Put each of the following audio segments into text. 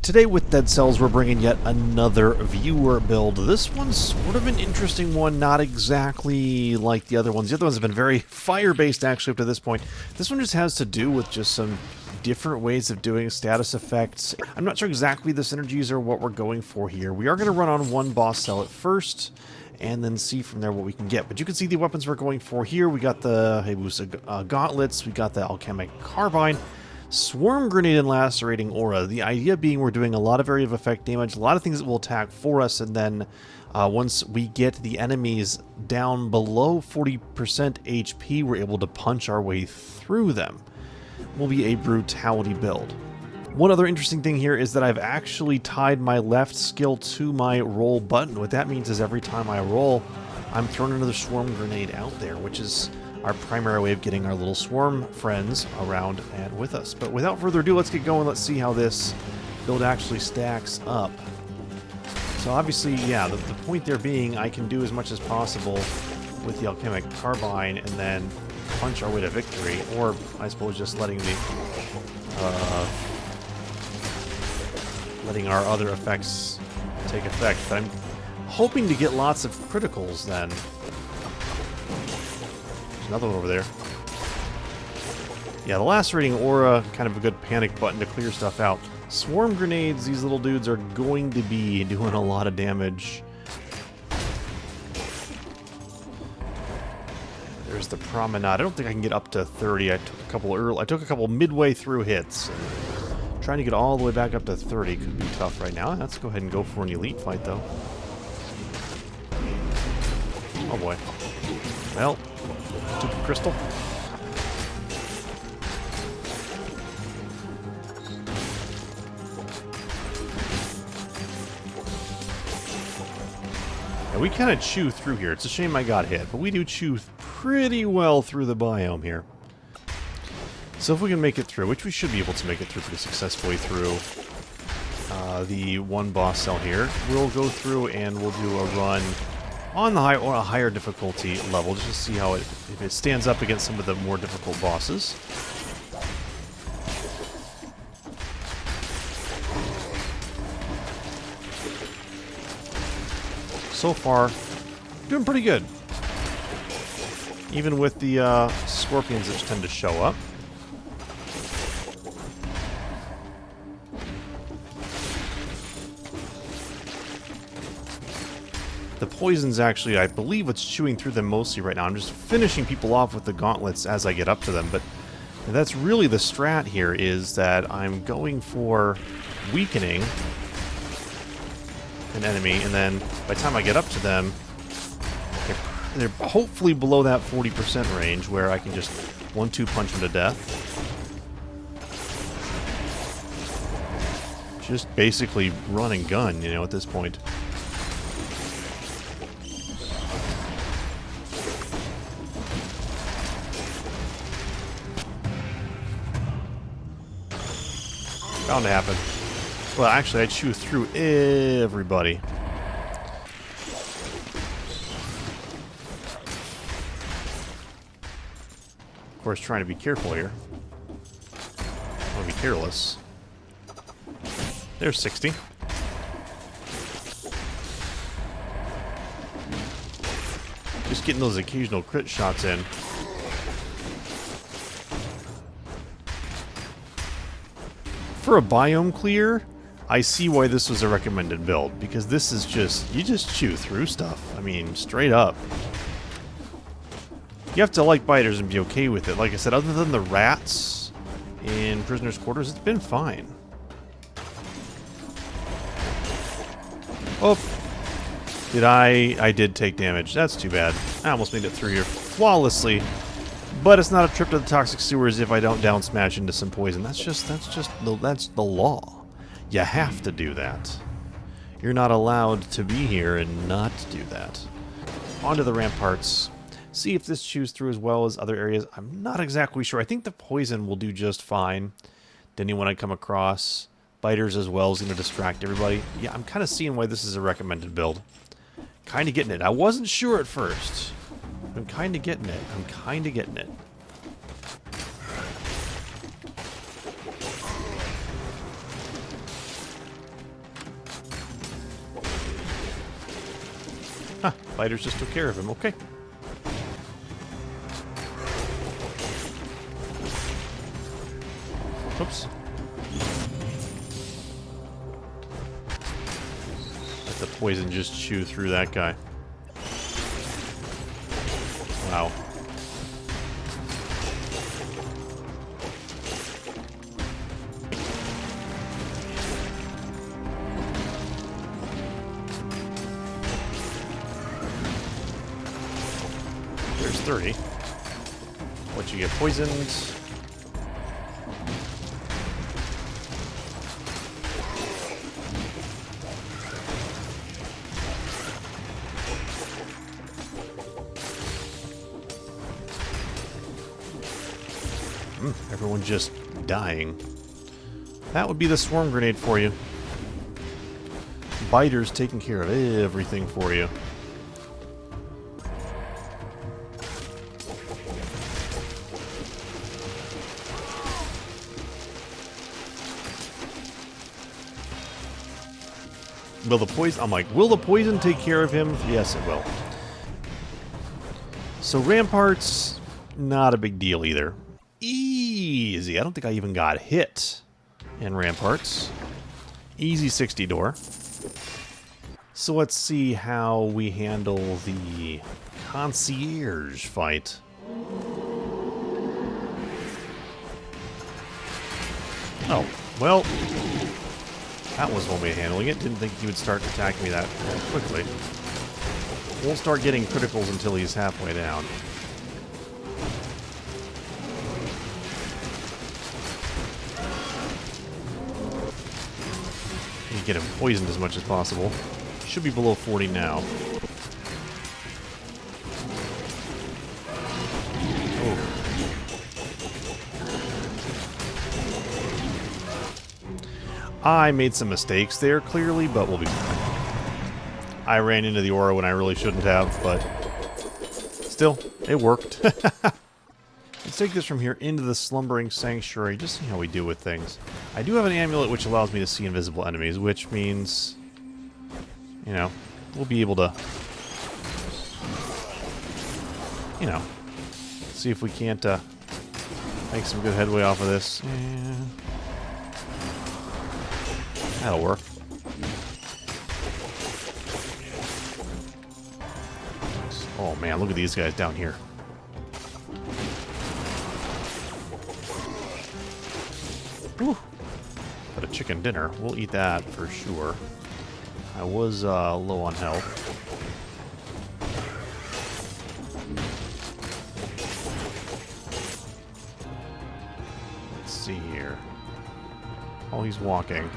Today with Dead Cells, we're bringing yet another viewer build. This one's sort of an interesting one, not exactly like the other ones. The other ones have been very fire-based, actually, up to this point. This one just has to do with just some different ways of doing status effects. I'm not sure exactly the synergies or what we're going for here. We are going to run on one boss cell at first, and then see from there what we can get. But you can see the weapons we're going for here. We got the Hayabusa Gauntlets, we got the Alchemic Carbine, Swarm Grenade, and Lacerating Aura. The idea being we're doing a lot of area of effect damage, a lot of things that will attack for us, and then once we get the enemies down below 40% HP, we're able to punch our way through them. Will be a brutality build. One other interesting thing here is that I've actually tied my left skill to my roll button. What that means is every time I roll, I'm throwing another Swarm Grenade out there, which is our primary way of getting our little swarm friends around and with us. But without further ado, let's get going. Let's see how this build actually stacks up. So obviously, yeah, the point there being I can do as much as possible with the Alchemic Carbine and then punch our way to victory, or I suppose just letting our other effects take effect. But I'm hoping to get lots of criticals then. Another one over there. Yeah, the Lacerating Aura, kind of a good panic button to clear stuff out. Swarm Grenades, these little dudes are going to be doing a lot of damage. There's the Promenade. I don't think I can get up to 30. I took a couple midway through hits. Trying to get all the way back up to 30 could be tough right now. Let's go ahead and go for an elite fight, though. Oh boy. Well, stupid crystal. Yeah, we kind of chew through here. It's a shame I got hit, but we do chew pretty well through the biome here. So if we can make it through, which we should be able to make it through pretty successfully through the one boss cell here, we'll go through and we'll do a run on the higher difficulty level, just to see how if it stands up against some of the more difficult bosses. So far, doing pretty good. Even with the scorpions that tend to show up. The poison's actually, I believe, what's chewing through them mostly right now. I'm just finishing people off with the gauntlets as I get up to them, but that's really the strat here, is that I'm going for weakening an enemy, and then by the time I get up to them, they're hopefully below that 40% range where I can just 1-2 punch them to death. Just basically run and gun, you know, at this point. Bound to happen. Well, actually, I chew through everybody. Of course, trying to be careful here. I want to be careless. There's 60. Just getting those occasional crit shots in. For a biome clear, I see why this was a recommended build, because this is just, you just chew through stuff. I mean, straight up. You have to like biters and be okay with it. Like I said, other than the rats in prisoners' quarters, it's been fine. Oh, I did take damage. That's too bad. I almost made it through here flawlessly. But it's not a trip to the toxic sewers if I don't down smash into some poison. That's the law. You have to do that. You're not allowed to be here and not do that. Onto the ramparts. See if this chews through as well as other areas. I'm not exactly sure. I think the poison will do just fine. Anyone I come across. Biters as well is going to distract everybody. Yeah, I'm kind of seeing why this is a recommended build. Kind of getting it. I wasn't sure at first. I'm kind of getting it. I'm kind of getting it. Biters just took care of him. Okay. Oops. Let the poison just chew through that guy. Wow. There's 30. What, you get poisoned? Everyone just dying. That would be the swarm grenade for you. Biters taking care of everything for you. Will the poison... I'm like, will the poison take care of him? Yes, it will. So Ramparts, not a big deal either. Easy. I don't think I even got hit in Ramparts. Easy 60 door. So let's see how we handle the Concierge fight. Oh, well, that was one way of handling it. Didn't think he would start attacking me that quickly. Won't start getting criticals until he's halfway down. You get him poisoned as much as possible. Should be below 40 now. Oh. I made some mistakes there, clearly, but we'll be fine. I ran into the aura when I really shouldn't have, but still, it worked. Let's take this from here into the Slumbering Sanctuary, just see how we do with things. I do have an amulet which allows me to see invisible enemies, which means, you know, we'll be able to, you know, see if we can't make some good headway off of this. Yeah. That'll work. Oh man, look at these guys down here. Whew. But a chicken dinner. We'll eat that for sure. I was low on health. Let's see here. Oh, he's walking.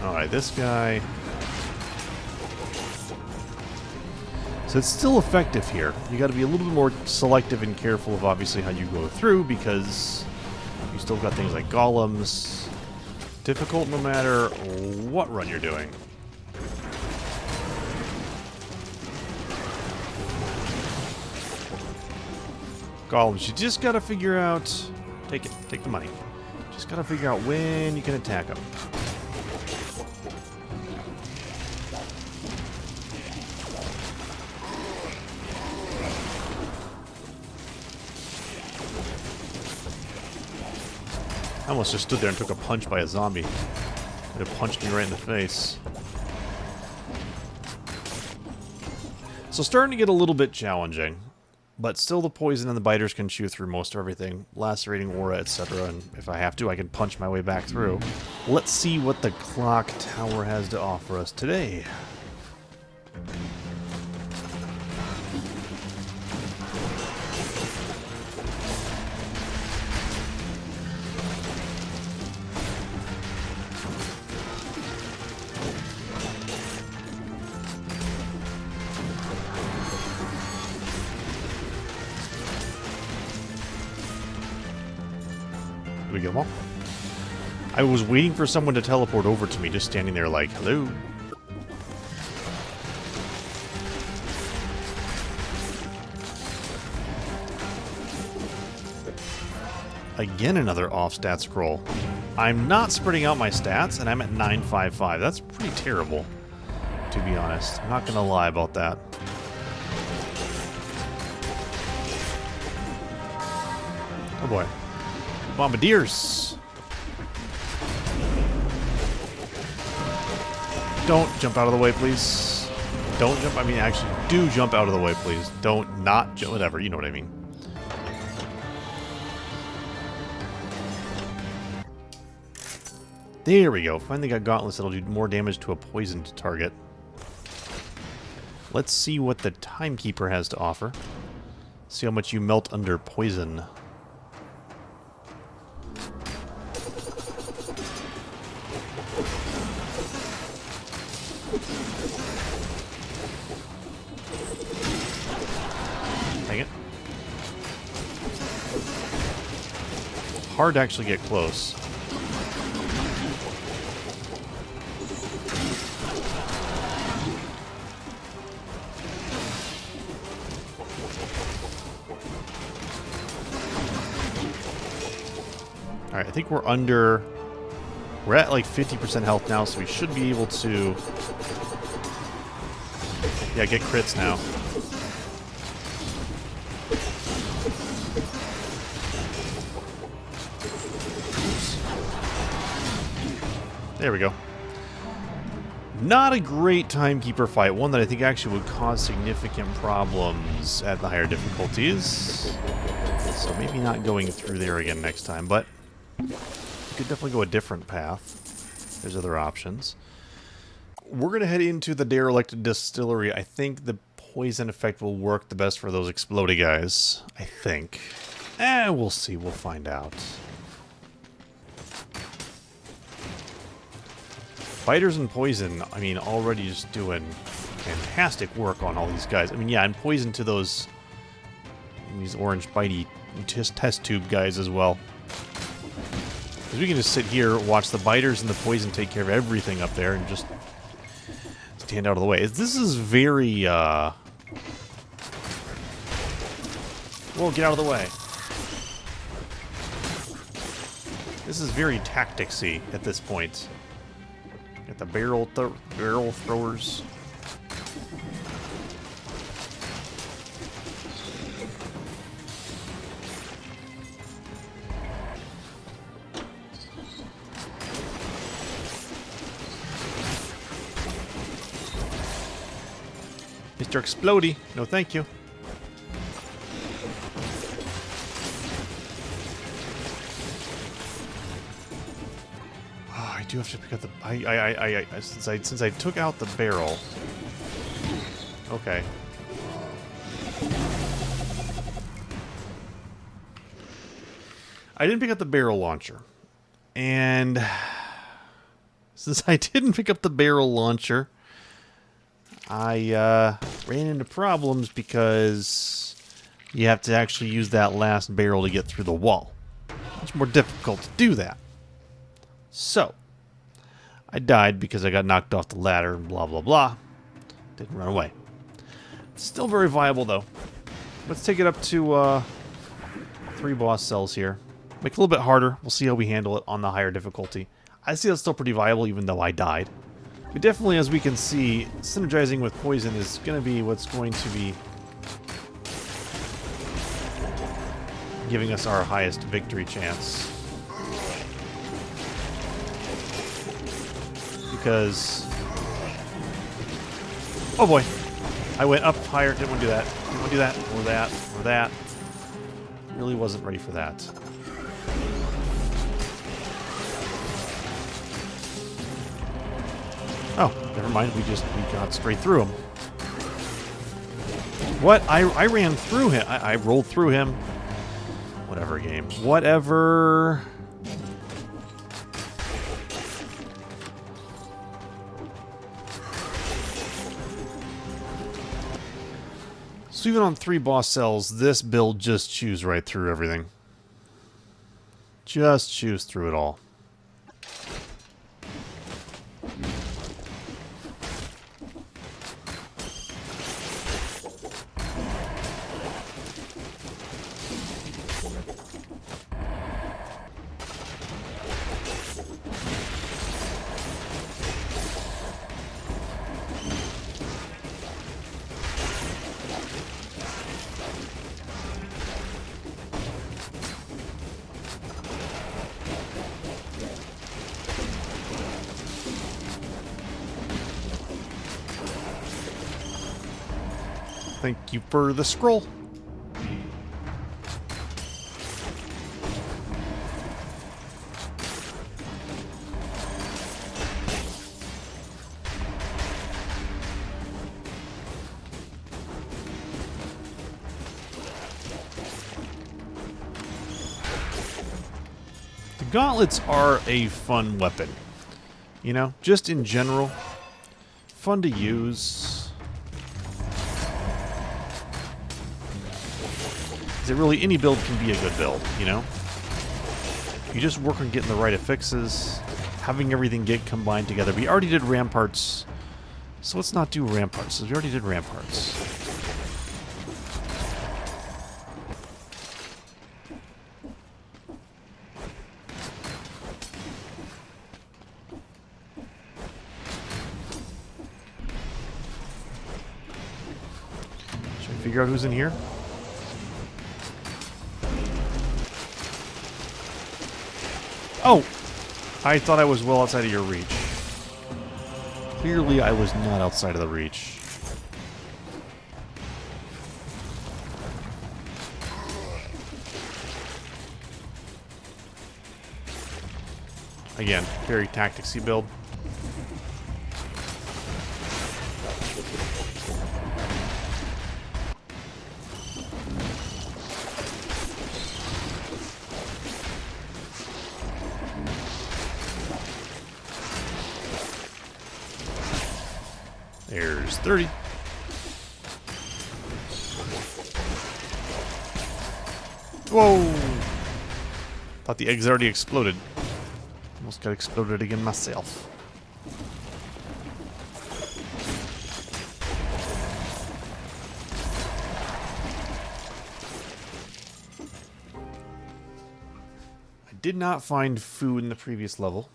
Alright, this guy... So it's still effective here. You got to be a little bit more selective and careful of obviously how you go through, because you still got things like golems. Difficult no matter what run you're doing. Golems, you just got to figure out... Take it. Take the money. Just got to figure out when you can attack them. I almost just stood there and took a punch by a zombie. It punched me right in the face. So starting to get a little bit challenging. But still the poison and the biters can chew through most everything. Lacerating Aura, etc. And if I have to, I can punch my way back through. Let's see what the clock tower has to offer us today. Did we get them all? I was waiting for someone to teleport over to me, just standing there like, hello. Again, another off-stat scroll. I'm not spreading out my stats, and I'm at 955. That's pretty terrible, to be honest. I'm not going to lie about that. Oh boy. Bombardiers! Don't jump out of the way, please. Don't jump. I mean, actually, do jump out of the way, please. Don't not jump. Whatever, you know what I mean. There we go. Finally got gauntlets that'll do more damage to a poisoned target. Let's see what the Timekeeper has to offer. See how much you melt under poison. Dang it. Hard to actually get close. Alright, I think we're under... We're at like 50% health now, so we should be able to... Yeah, get crits now. Oops. There we go. Not a great Timekeeper fight. One that I think actually would cause significant problems at the higher difficulties. So maybe not going through there again next time, but... You could definitely go a different path. There's other options. We're going to head into the Derelict distillery. I think the poison effect will work the best for those explodey guys. I think. We'll see. We'll find out. Fighters and poison, I mean, already just doing fantastic work on all these guys. I mean, yeah, and poison to those... these orange bitey test tube guys as well. Because we can just sit here, watch the biters and the poison take care of everything up there and just stand out of the way. This is very, Whoa, get out of the way. This is very tacticsy at this point. Got the barrel throwers. Mr. Explodey. No, thank you. Oh, I do have to pick up the... Since I took out the barrel... Okay. I didn't pick up the barrel launcher. And... Since I didn't pick up the barrel launcher... I ran into problems because you have to actually use that last barrel to get through the wall. It's more difficult to do that. So, I died because I got knocked off the ladder and blah blah blah. Didn't run away. Still very viable though. Let's take it up to 3 boss cells here. Make it a little bit harder. We'll see how we handle it on the higher difficulty. I see that's still pretty viable even though I died. But definitely, as we can see, synergizing with poison is going to be what's going to be giving us our highest victory chance. Because... Oh boy! I went up higher, didn't want to do that. Didn't want to do that, or that, or that. Really wasn't ready for that. Oh, never mind. We got straight through him. What? I ran through him. I rolled through him. Whatever, game. Whatever. So even on 3 boss cells, this build just chews right through everything. Just chews through it all. Thank you for the scroll. The gauntlets are a fun weapon. You know, just in general, fun to use. Is it really any build can be a good build, you know? You just work on getting the right affixes, having everything get combined together. We already did Ramparts, so let's not do Ramparts. We already did Ramparts. Should we figure out who's in here? Oh! I thought I was well outside of your reach. Clearly I was not outside of the reach. Again, very tacticsy build. There's 30. Whoa! Thought the eggs already exploded. Almost got exploded again myself. I did not find food in the previous level.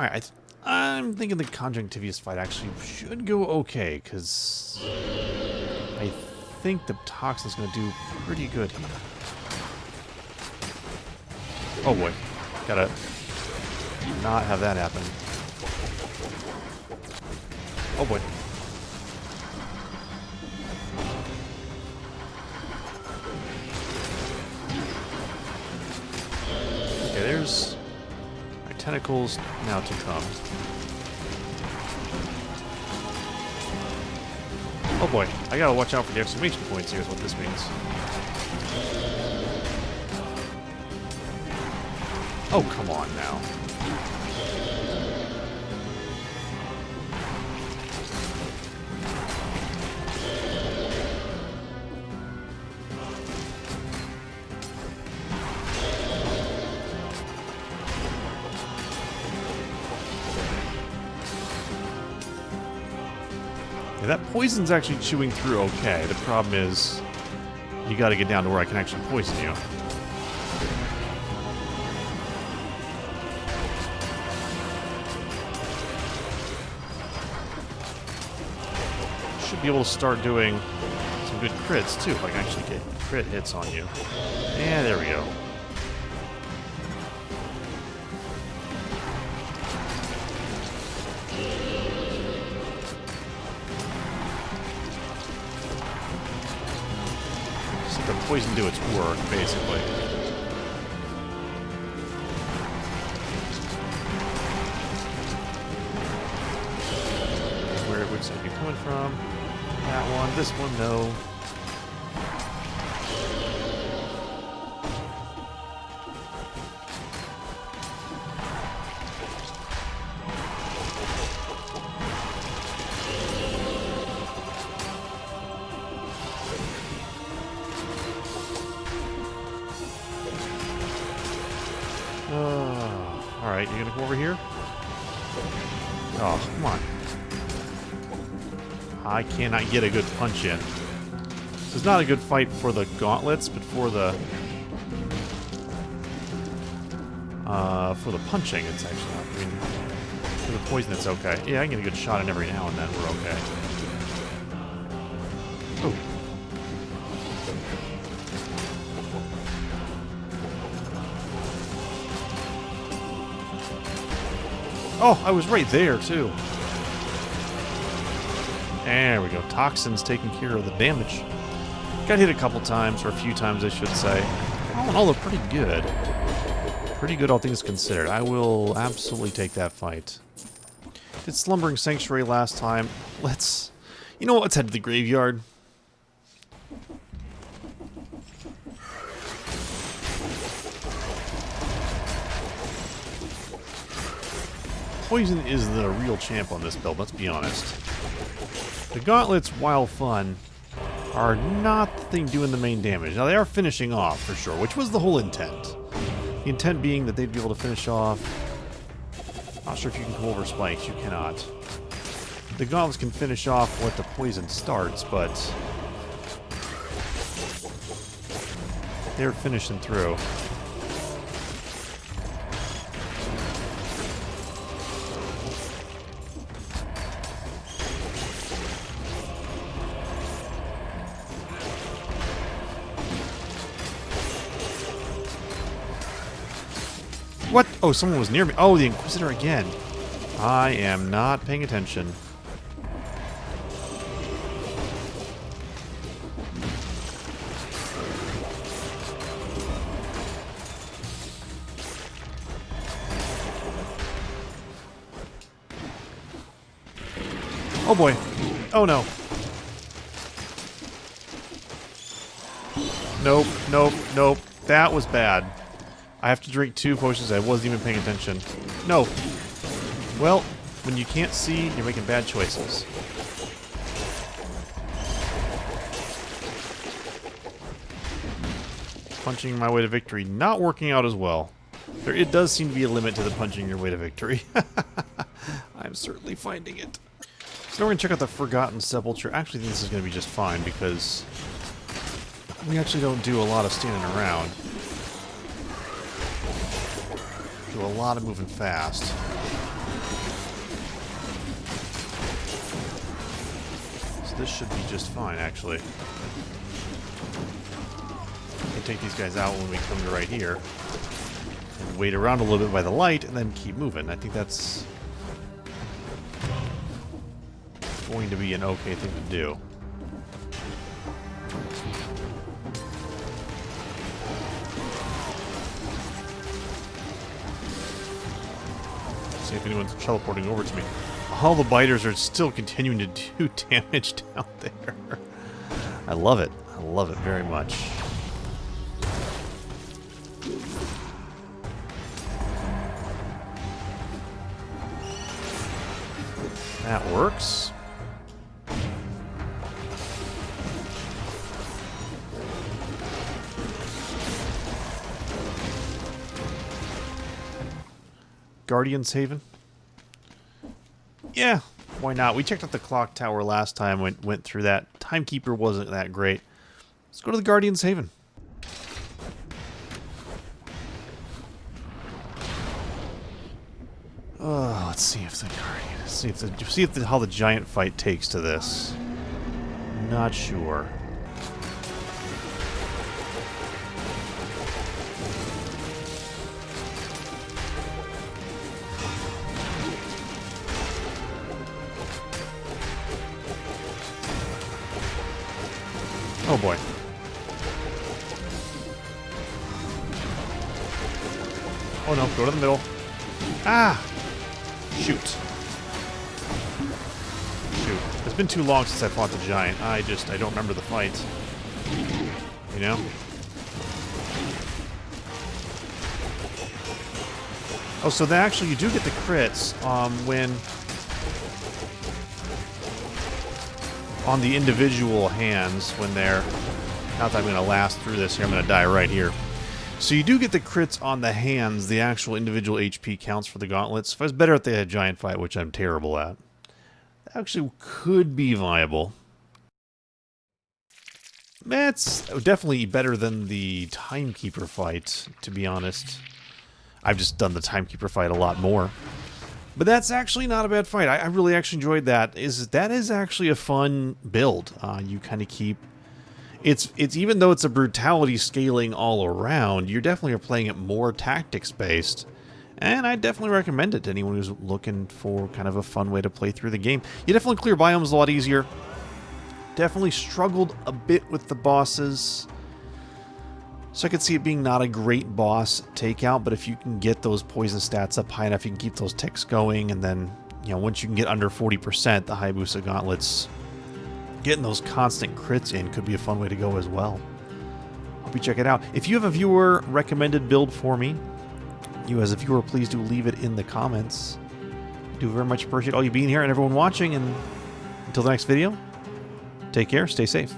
Alright, I'm thinking the Conjunctivius fight actually should go okay, because I think the toxin's going to do pretty good here. Oh boy, gotta not have that happen. Oh boy. Okay, there's my tentacles now to come. Oh boy, I gotta watch out for the exclamation points here is what this means. Oh, come on now. Yeah, that poison's actually chewing through okay. The problem is, you gotta get down to where I can actually poison you. Should be able to start doing some good crits too if I can actually get crit hits on you. Yeah, there we go. Just let the poison do its work, basically. Which side are you coming from? That one, this one, no. Alright, you gonna come over here? Oh, come on. I cannot get a good punch in. This is not a good fight for the gauntlets, but for the punching, it's actually not. I mean, for the poison, it's okay. Yeah, I can get a good shot in every now and then. We're okay. Oh. Oh, I was right there too. There we go. Toxins taking care of the damage. Got hit a couple times, or a few times I should say. All in all, they're pretty good. Pretty good all things considered. I will absolutely take that fight. Did Slumbering Sanctuary last time. Let's... You know what? Let's head to the graveyard. Poison is the real champ on this build, let's be honest. The gauntlets, while fun, are not the thing doing the main damage. Now, they are finishing off, for sure, which was the whole intent. The intent being that they'd be able to finish off... Not sure if you can come over spikes, you cannot. The gauntlets can finish off what the poison starts, but... they're finishing through. What? Oh, someone was near me. Oh, the Inquisitor again. I am not paying attention. Oh boy. Oh no. Nope, nope, nope. That was bad. I have to drink 2 potions. I wasn't even paying attention. No. Well, when you can't see, you're making bad choices. Punching my way to victory not working out as well. It does seem to be a limit to the punching your way to victory. I'm certainly finding it. So now we're going to check out the Forgotten Sepulcher. Actually, I think this is going to be just fine because we actually don't do a lot of standing around. Do a lot of moving fast. So this should be just fine, actually. We can take these guys out when we come to right here. And wait around a little bit by the light, and then keep moving. I think that's going to be an okay thing to do. See if anyone's teleporting over to me. All the biters are still continuing to do damage down there. I love it. I love it very much. That works. Guardian's Haven? Yeah, why not? We checked out the clock tower last time, went through that. Timekeeper wasn't that great. Let's go to the Guardian's Haven. Oh, let's see if the Guardian, how the giant fight takes to this. Not sure. Oh boy. Oh no, go to the middle. Ah! Shoot. Shoot. It's been too long since I fought the giant. I don't remember the fight. You know? Oh, so you do get the crits when... on the individual hands when they're... Not that I'm going to last through this here. I'm going to die right here. So you do get the crits on the hands, the actual individual HP counts for the gauntlets. If I was better at the giant fight, which I'm terrible at, that actually could be viable. That's definitely better than the Timekeeper fight, to be honest. I've just done the Timekeeper fight a lot more. But that's actually not a bad fight. I really actually enjoyed that. That is actually a fun build. You kind of keep... It's even though it's a brutality scaling all around, you definitely are playing it more tactics-based. And I definitely recommend it to anyone who's looking for kind of a fun way to play through the game. You definitely clear biomes a lot easier. Definitely struggled a bit with the bosses. So I could see it being not a great boss takeout, but if you can get those poison stats up high enough, you can keep those ticks going, and then, you know, once you can get under 40%, the Hayabusa Gauntlets, getting those constant crits in could be a fun way to go as well. Hope you check it out. If you have a viewer recommended build for me, you as a viewer, please do leave it in the comments. I do very much appreciate all you being here and everyone watching, and until the next video, take care, stay safe.